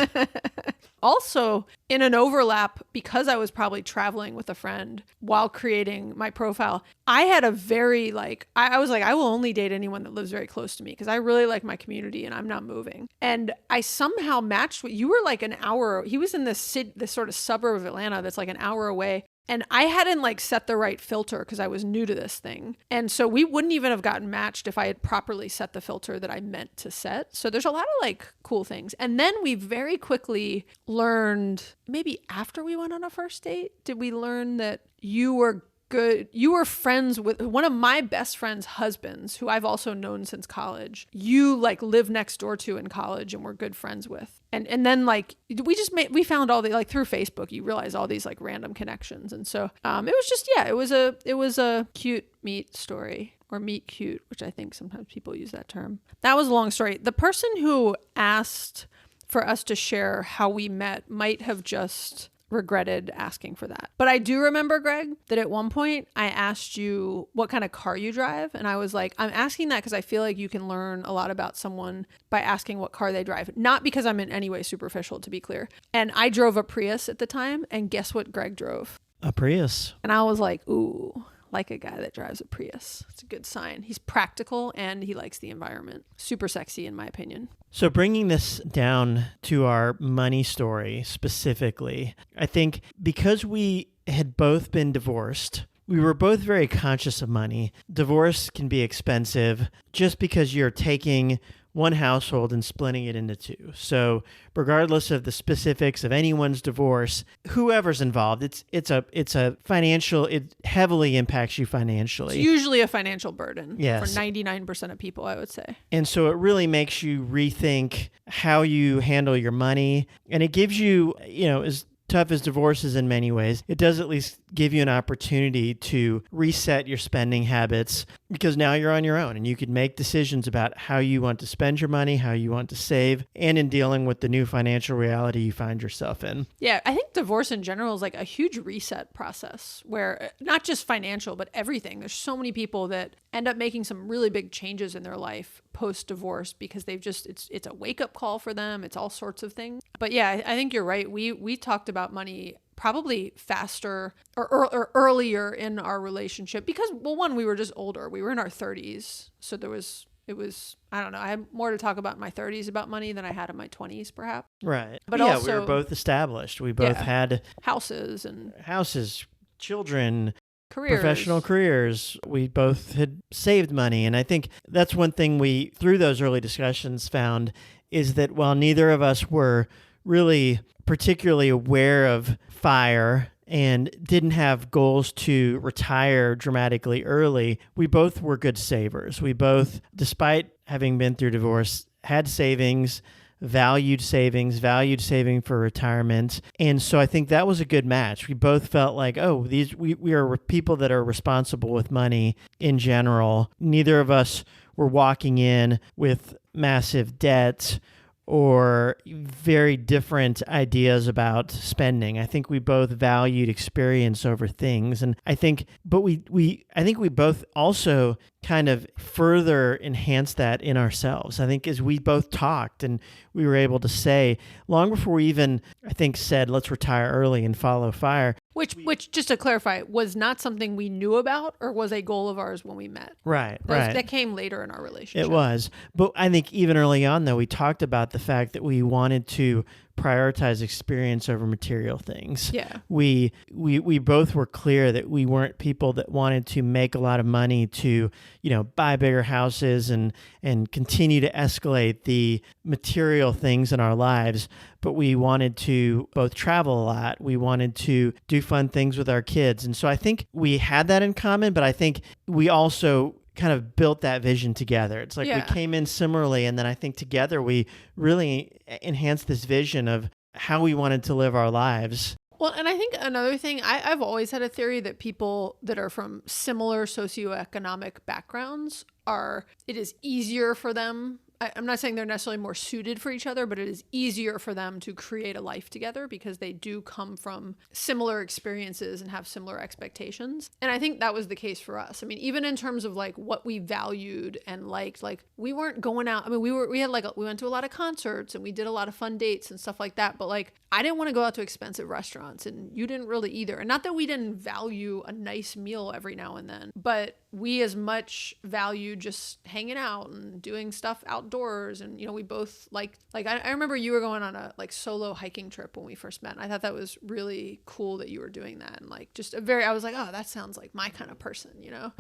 Also, in an overlap, because I was probably traveling with a friend while creating my profile, I had a very I was like, I will only date anyone that lives very close to me because I really like my community and I'm not moving. And I somehow matched with you were like an hour. He was in this sort of suburb of Atlanta that's like an hour away. And I hadn't like set the right filter because I was new to this thing. And so we wouldn't even have gotten matched if I had properly set the filter that I meant to set. So there's a lot of like cool things. And then we very quickly learned, maybe after we went on a first date, did we learn that you were good. You were friends with one of my best friend's husbands, who I've also known since college. You like live next door to in college and we're good friends with. And then like we found all the like through Facebook, you realize all these like random connections. And so it was just, it was a cute meet story, or meet cute, which I think sometimes people use that term. That was a long story. The person who asked for us to share how we met might have just regretted asking for that. But I do remember, Greg, that at one point I asked you what kind of car you drive. And I was like, I'm asking that because I feel like you can learn a lot about someone by asking what car they drive. Not because I'm in any way superficial, to be clear. And I drove a Prius at the time. And guess what Greg drove? A Prius. And I was like, ooh, like a guy that drives a Prius. It's a good sign. He's practical and he likes the environment. Super sexy, in my opinion. So bringing this down to our money story specifically, I think because we had both been divorced, we were both very conscious of money. Divorce can be expensive just because you're taking one household and splitting it into two. So regardless of the specifics of anyone's divorce, whoever's involved, it's a financial, it heavily impacts you financially. It's usually a financial burden for Yes. 99% of people, I would say. And so it really makes you rethink how you handle your money. And it gives you, tough as divorce is in many ways, it does at least give you an opportunity to reset your spending habits, because now you're on your own and you can make decisions about how you want to spend your money, how you want to save, and in dealing with the new financial reality you find yourself in. Yeah, I think divorce in general is like a huge reset process where not just financial, but everything. There's so many people that end up making some really big changes in their life post divorce because they've just it's a wake up call for them. It's all sorts of things. But yeah, I think you're right. We talked about money probably faster or earlier in our relationship because, well, one, we were just older. We were in our 30s. So it was, I don't know, I had more to talk about in my 30s about money than I had in my 20s, perhaps. Right. But yeah, also, we were both established. We both had houses and children, careers. professional careers. We both had saved money. And I think that's one thing we, through those early discussions, found is that while neither of us were really particularly aware of FIRE and didn't have goals to retire dramatically early, we both were good savers. We both, despite having been through divorce, had savings, valued saving for retirement. And so I think that was a good match. We both felt like, oh, we are people that are responsible with money in general. Neither of us were walking in with massive debt or very different ideas about spending. I think we both valued experience over things. And I think we both also kind of further enhanced that in ourselves. I think as we both talked and we were able to say, long before we even, I think, said, let's retire early and follow FIRE. Which, just to clarify, was not something we knew about or was a goal of ours when we met. Right. That came later in our relationship. It was. But I think even early on, though, we talked about the fact that we wanted to prioritize experience over material things. Yeah. We both were clear that we weren't people that wanted to make a lot of money to, buy bigger houses and continue to escalate the material things in our lives. But we wanted to both travel a lot. We wanted to do fun things with our kids. And so I think we had that in common, but I think we also kind of built that vision together. It's like we came in similarly, and then I think together we really enhanced this vision of how we wanted to live our lives. Well, and I think another thing, I've always had a theory that people that are from similar socioeconomic backgrounds it is easier for them. I'm not saying they're necessarily more suited for each other, but it is easier for them to create a life together because they do come from similar experiences and have similar expectations. And I think that was the case for us. I mean, even in terms of like what we valued and liked, like we weren't going out. I mean, we went to a lot of concerts and we did a lot of fun dates and stuff like that. But like, I didn't want to go out to expensive restaurants and you didn't really either. And not that we didn't value a nice meal every now and then, but we as much value just hanging out and doing stuff outdoors. And, we both I remember you were going on a like solo hiking trip when we first met. And I thought that was really cool that you were doing that. And like I was like, oh, that sounds like my kind of person,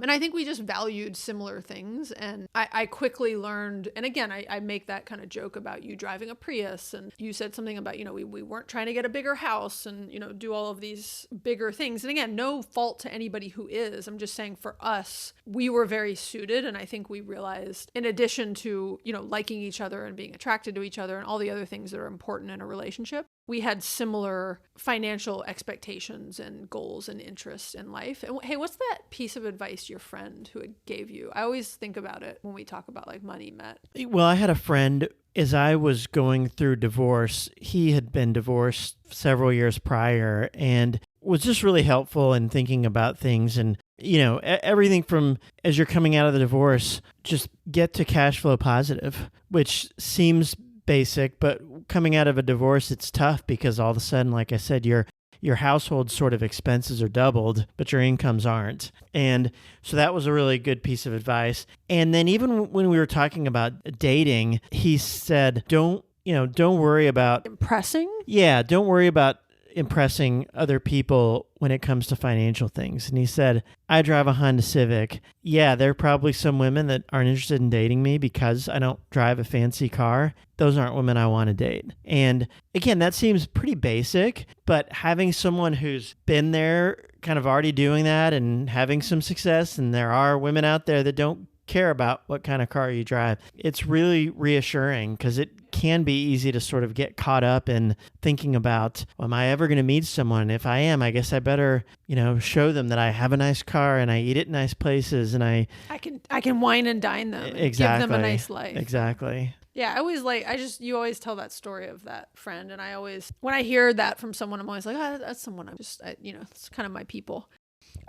And I think we just valued similar things. And I quickly learned, and again, I make that kind of joke about you driving a Prius and you said something about, we weren't trying to get a bigger house and, do all of these bigger things. And again, no fault to anybody who is. I'm just saying for us, we were very suited. And I think we realized in addition to, liking each other and being attracted to each other and all the other things that are important in a relationship, we had similar financial expectations and goals and interests in life. And hey, what's that piece of advice your friend who gave you? I always think about it when we talk about like money, Matt. Well, I had a friend, as I was going through divorce, he had been divorced several years prior and was just really helpful in thinking about things. And, everything from as you're coming out of the divorce, just get to cash flow positive, which seems basic, but coming out of a divorce, it's tough because all of a sudden, like I said, your household sort of expenses are doubled, but your incomes aren't. And so that was a really good piece of advice. And then even when we were talking about dating, he said, don't worry about impressing. Yeah, don't worry about impressing other people when it comes to financial things. And he said, I drive a Honda Civic. Yeah, there are probably some women that aren't interested in dating me because I don't drive a fancy car. Those aren't women I want to date. And again, that seems pretty basic, but having someone who's been there kind of already doing that and having some success, and there are women out there that don't care about what kind of car you drive. It's really reassuring because it can be easy to sort of get caught up in thinking about, well, am I ever going to meet someone? If I am, I guess I better, show them that I have a nice car and I eat at nice places and I can wine and dine them and exactly give them a nice life. Exactly. Yeah, you always tell that story of that friend. And when I hear that from someone, I'm always like, oh, that's someone it's kind of my people.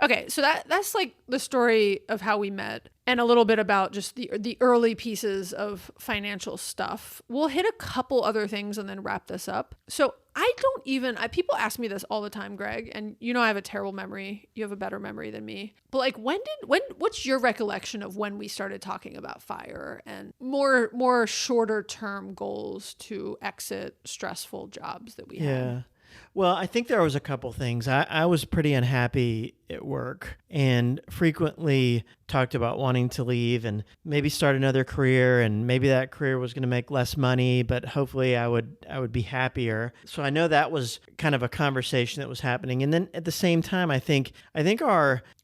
Okay, so that's like the story of how we met and a little bit about just the early pieces of financial stuff. We'll hit a couple other things and then wrap this up. So people ask me this all the time, Greg, and I have a terrible memory. You have a better memory than me. But like what's your recollection of when we started talking about FIRE and more shorter term goals to exit stressful jobs that we had? Yeah. Well, I think there was a couple things. I was pretty unhappy at work and frequently talked about wanting to leave and maybe start another career, and maybe that career was going to make less money, but hopefully I would be happier. So I know that was kind of a conversation that was happening. And then at the same time, I think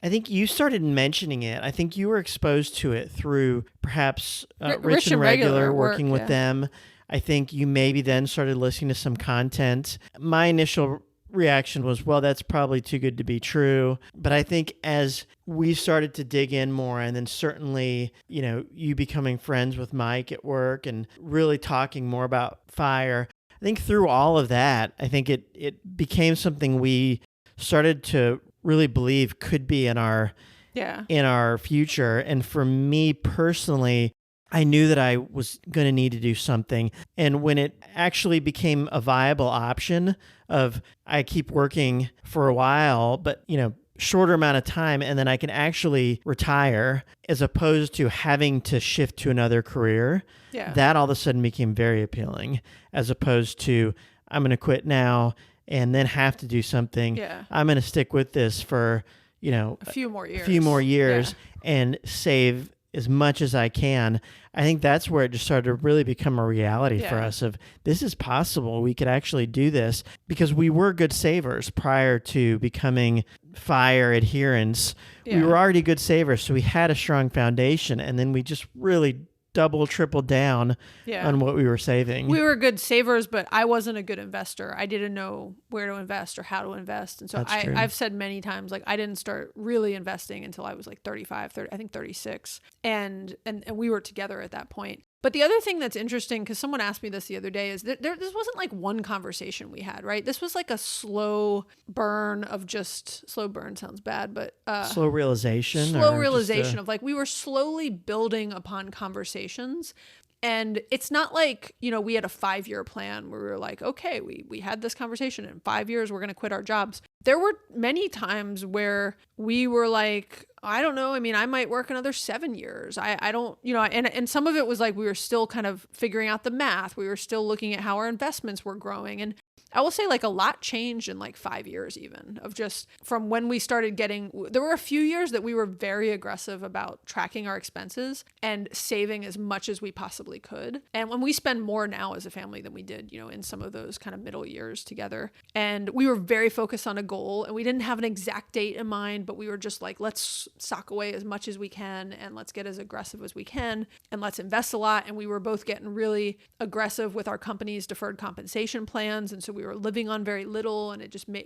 you started mentioning it. I think you were exposed to it through perhaps Rich and Regular working with them. I think you maybe then started listening to some content. My initial reaction was, well, that's probably too good to be true. But I think as we started to dig in more, and then certainly, you becoming friends with Mike at work and really talking more about FIRE, I think through all of that, I think it became something we started to really believe could be in our future. And for me personally, I knew that I was going to need to do something. And when it actually became a viable option of I keep working for a while, but, shorter amount of time, and then I can actually retire as opposed to having to shift to another career, that all of a sudden became very appealing, as opposed to I'm going to quit now and then have to do something. I'm going to stick with this for, a few more years and save as much as I can. I think that's where it just started to really become a reality for us of this is possible. We could actually do this because we were good savers prior to becoming FIRE adherents. We were already good savers. So we had a strong foundation, and then we just really triple down on what we were saving. We were good savers, but I wasn't a good investor. I didn't know where to invest or how to invest. And so I've said many times, like, I didn't start really investing until I was like 36. And we were together at that point. But the other thing that's interesting, because someone asked me this the other day, is that this wasn't like one conversation we had, right? This was like a slow burn sounds bad, but slow realization of like we were slowly building upon conversations. And it's not like, we had a 5-year plan where we were like, okay, we had this conversation in 5 years, we're going to quit our jobs. There were many times where we were like, I don't know. I mean, I might work another 7 years. I don't, and some of it was like, we were still kind of figuring out the math. We were still looking at how our investments were growing. And I will say like a lot changed in like 5 years, even of just from when we started there were a few years that we were very aggressive about tracking our expenses and saving as much as we possibly could. And when we spend more now as a family than we did, in some of those kind of middle years together. And we were very focused on a goal, and we didn't have an exact date in mind, but we were just like, let's sock away as much as we can and let's get as aggressive as we can and let's invest a lot. And we were both getting really aggressive with our company's deferred compensation plans. And so we were living on very little, and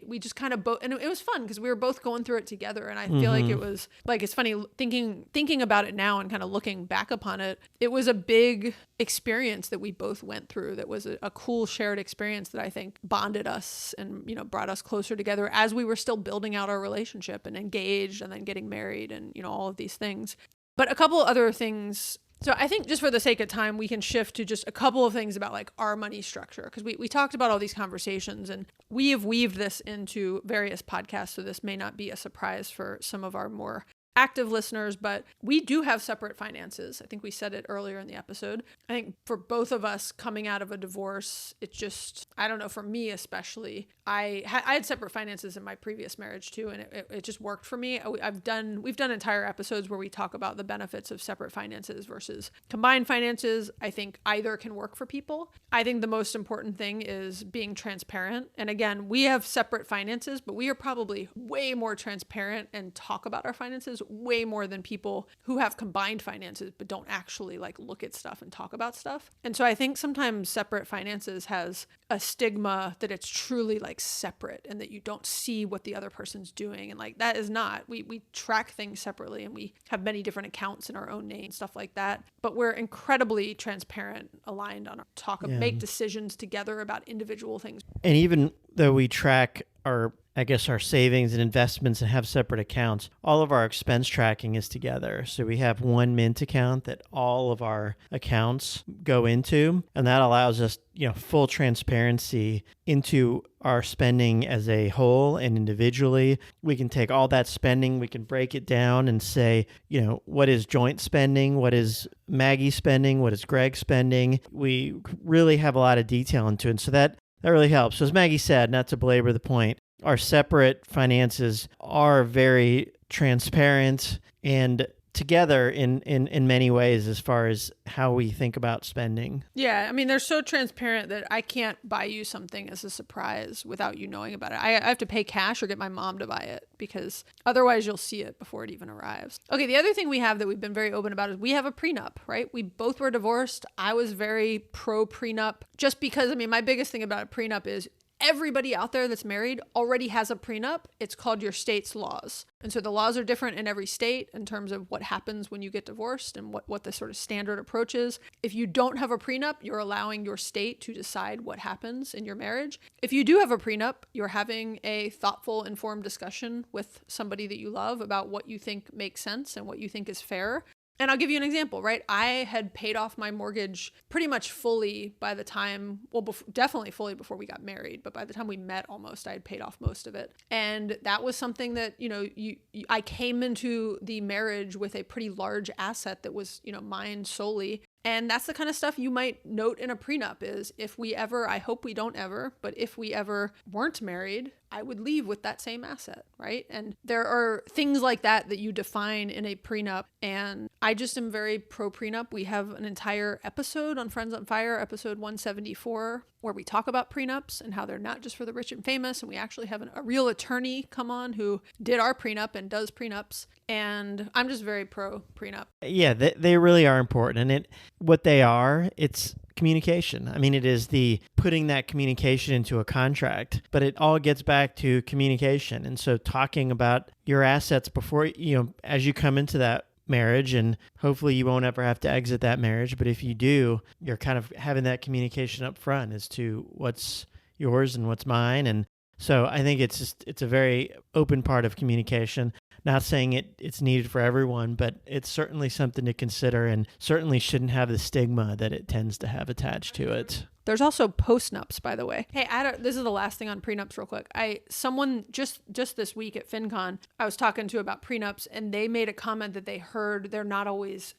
we just kind of and it was fun because we were both going through it together. And I feel like it was like, it's funny thinking about it now and kind of looking back upon it. It was a big experience that we both went through. That was a cool shared experience that I think bonded us and, brought us closer together as we were still building out our relationship and engaged and then getting married and, all of these things. But a couple other things. So I think just for the sake of time, we can shift to just a couple of things about like our money structure, because we talked about all these conversations and we have weaved this into various podcasts. So this may not be a surprise for some of our more active listeners, but we do have separate finances. I think we said it earlier in the episode. I think for both of us coming out of a divorce, it's just, I don't know, for me especially, I had separate finances in my previous marriage too, and it just worked for me. We've done entire episodes where we talk about the benefits of separate finances versus combined finances. I think either can work for people. I think the most important thing is being transparent. And again, we have separate finances, but we are probably way more transparent and talk about our finances way more than people who have combined finances but don't actually like look at stuff and talk about stuff. And so I think sometimes separate finances has a stigma that it's truly like separate and that you don't see what the other person's doing. And like that is not. We track things separately and we have many different accounts in our own name, stuff like that. But we're incredibly transparent, aligned on our talk, make decisions together about individual things. And even though we track our savings and investments and have separate accounts, all of our expense tracking is together. So we have one Mint account that all of our accounts go into, and that allows us, full transparency into our spending as a whole and individually. We can take all that spending, we can break it down and say, what is joint spending? What is Maggie spending? What is Greg spending? We really have a lot of detail into it. And so that really helps. So as Maggie said, not to belabor the point, our separate finances are very transparent and together in many ways as far as how we think about spending. Yeah, I mean, they're so transparent that I can't buy you something as a surprise without you knowing about it. I have to pay cash or get my mom to buy it because otherwise you'll see it before it even arrives. Okay, the other thing we have that we've been very open about is we have a prenup, right? We both were divorced. I was very pro prenup just because, my biggest thing about a prenup is everybody out there that's married already has a prenup. It's called your state's laws. And so the laws are different in every state in terms of what happens when you get divorced and what the sort of standard approach is. If you don't have a prenup, you're allowing your state to decide what happens in your marriage. If you do have a prenup, you're having a thoughtful, informed discussion with somebody that you love about what you think makes sense and what you think is fair. And I'll give you an example, right? I had paid off my mortgage pretty much fully by the time, definitely fully before we got married, but by the time we met almost, I had paid off most of it. And that was something that, I came into the marriage with a pretty large asset that was, mine solely. And that's the kind of stuff you might note in a prenup is if we ever, I hope we don't ever, but if we ever weren't married, I would leave with that same asset, right? And there are things like that you define in a prenup. And I just am very pro prenup. We have an entire episode on Friends on Fire, episode 174, where we talk about prenups and how they're not just for the rich and famous. And we actually have a real attorney come on who did our prenup and does prenups. And I'm just very pro prenup. Yeah, they really are important. And what they are, it's communication. It is the putting that communication into a contract, but it all gets back to communication. And so talking about your assets before, as you come into that marriage, and hopefully you won't ever have to exit that marriage. But if you do, you're kind of having that communication up front as to what's yours and what's mine. And so I think it's a very open part of communication. Not saying it's needed for everyone, but it's certainly something to consider and certainly shouldn't have the stigma that it tends to have attached to it. There's also postnups, by the way. Hey, this is the last thing on prenups real quick. Someone just this week at FinCon, I was talking to about prenups, and they made a comment that they heard they don't always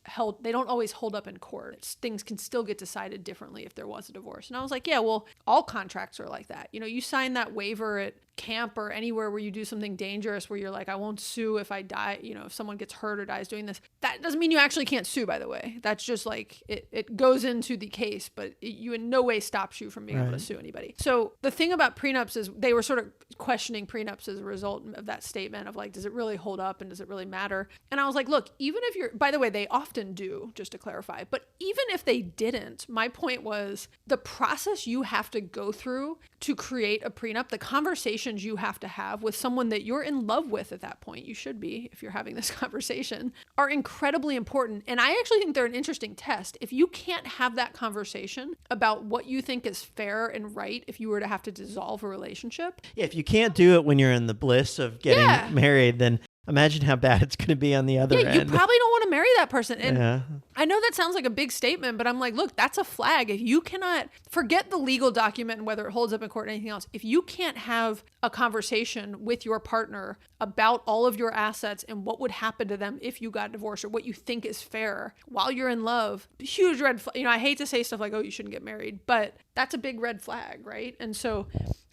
hold up in court. Things can still get decided differently if there was a divorce. And I was like, yeah, well, all contracts are like that. You sign that waiver at camp or anywhere where you do something dangerous where you're like, I won't sue if I die, if someone gets hurt or dies doing this. That doesn't mean you actually can't sue, by the way. That's just like, it goes into the case, but you in no way stops you from being able to sue anybody. So the thing about prenups is they were sort of questioning prenups as a result of that statement of like, does it really hold up and does it really matter? And I was like, look, even if by the way, they often do, just to clarify, but even if they didn't, my point was the process you have to go through to create a prenup, the conversation you have to have with someone that you're in love with at that point, you should be if you're having this conversation, are incredibly important. And I actually think they're an interesting test. If you can't have that conversation about what you think is fair and right if you were to have to dissolve a relationship. Yeah, if you can't do it when you're in the bliss of getting married, then imagine how bad it's going to be on the other end. You probably don't want to marry that person. And I know that sounds like a big statement, but I'm like, look, that's a flag. If you cannot forget the legal document and whether it holds up in court or anything else, if you can't have a conversation with your partner about all of your assets and what would happen to them if you got divorced or what you think is fair while you're in love, huge red flag. I hate to say stuff like, oh, you shouldn't get married, but that's a big red flag, right? And so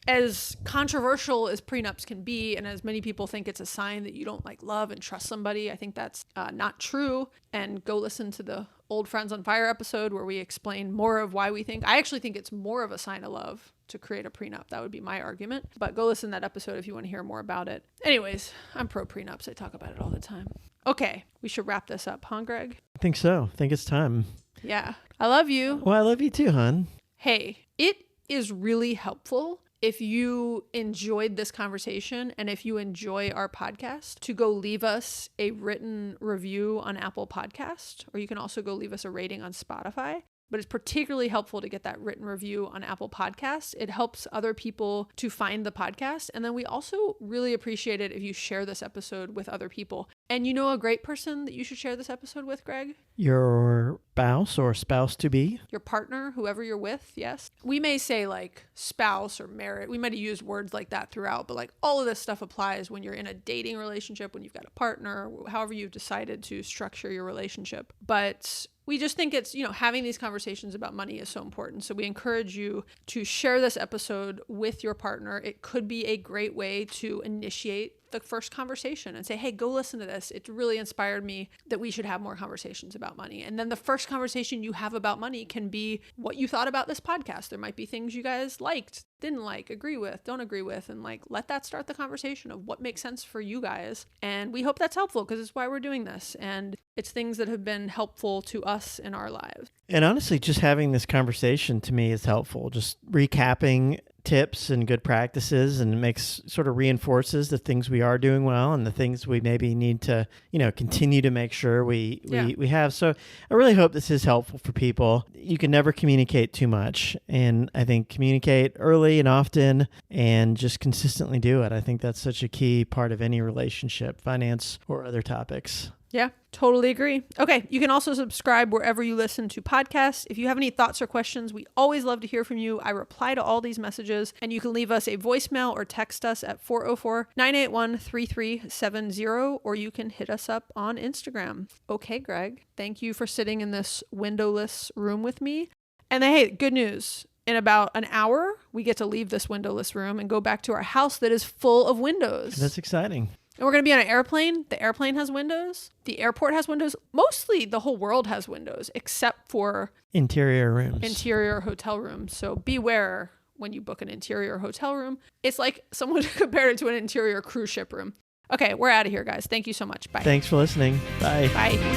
as controversial as prenups can be, and as many people think it's a sign that you don't like love and trust somebody, I think that's not true. And go listen to the old Friends on Fire episode where we explain more of why I actually think it's more of a sign of love to create a prenup. That would be my argument. But go listen to that episode if you want to hear more about it. Anyways, I'm pro prenups. I talk about it all the time. Okay, we should wrap this up, huh, Greg? I think so. I think it's time. Yeah. I love you. Well, I love you too, hon. Hey, it is really helpful if you enjoyed this conversation and if you enjoy our podcast to go leave us a written review on Apple Podcast, or you can also go leave us a rating on Spotify. But it's particularly helpful to get that written review on Apple Podcasts. It helps other people to find the podcast. And then we also really appreciate it if you share this episode with other people. And you know a great person that you should share this episode with, Greg? Your spouse or spouse to be. Your partner, whoever you're with, yes. We may say like spouse or married. We might have used words like that throughout, but like all of this stuff applies when you're in a dating relationship, when you've got a partner, however you've decided to structure your relationship. But we just think it's, having these conversations about money is so important. So we encourage you to share this episode with your partner. It could be a great way to initiate the first conversation and say, hey, go listen to this. It really inspired me that we should have more conversations about money. And then the first conversation you have about money can be what you thought about this podcast. There might be things you guys liked, didn't like, agree with, don't agree with, and let that start the conversation of what makes sense for you guys. And we hope that's helpful because it's why we're doing this. And it's things that have been helpful to us in our lives. And honestly, just having this conversation to me is helpful. Just recapping tips and good practices, and it makes sort of reinforces the things we are doing well and the things we maybe need to, continue to make sure we have. So I really hope this is helpful for people. You can never communicate too much. And I think communicate early and often and just consistently do it. I think that's such a key part of any relationship, finance or other topics. Yeah, totally agree. Okay, you can also subscribe wherever you listen to podcasts. If you have any thoughts or questions, we always love to hear from you. I reply to all these messages, and you can leave us a voicemail or text us at 404-981-3370, or you can hit us up on Instagram. Okay, Greg, thank you for sitting in this windowless room with me. And hey, good news. In about an hour, we get to leave this windowless room and go back to our house that is full of windows. That's exciting. And we're going to be on an airplane. The airplane has windows. The airport has windows. Mostly the whole world has windows, except for interior rooms. Interior hotel rooms. So beware when you book an interior hotel room. It's like someone compared it to an interior cruise ship room. Okay, we're out of here, guys. Thank you so much. Bye. Thanks for listening. Bye. Bye. We're going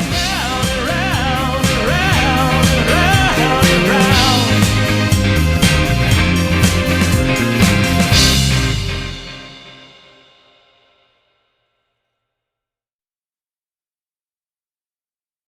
round and round and round and round and round.